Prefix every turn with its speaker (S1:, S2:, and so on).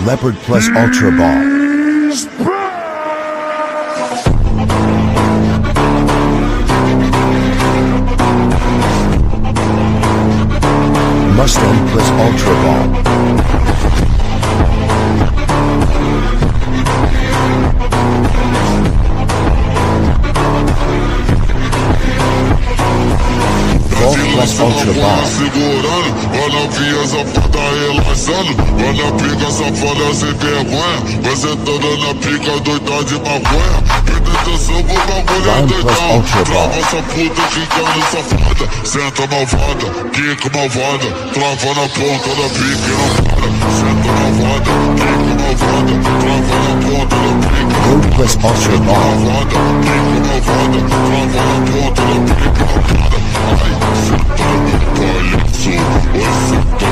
S1: Leopard plus Ultra Ball. Mustang plus Ultra Ball. Golf plus Ultra Ball.
S2: Segurando, olha a via safada relaxando. Olha a pica safada sem vergonha. Você toda na pica doida de maconha. Presta atenção pro bagulho é doidão. Trava essa puta ficando safada. Senta malvada, quica malvada. Trava na ponta da pica e não para. Senta malvada, quica malvada. Trava na ponta da pica.
S1: Gold plus Ultra Ball.
S2: Malvada, quica malvada. Trava na ponta da pica e não para. Ai, você tá no palhaço. Você tá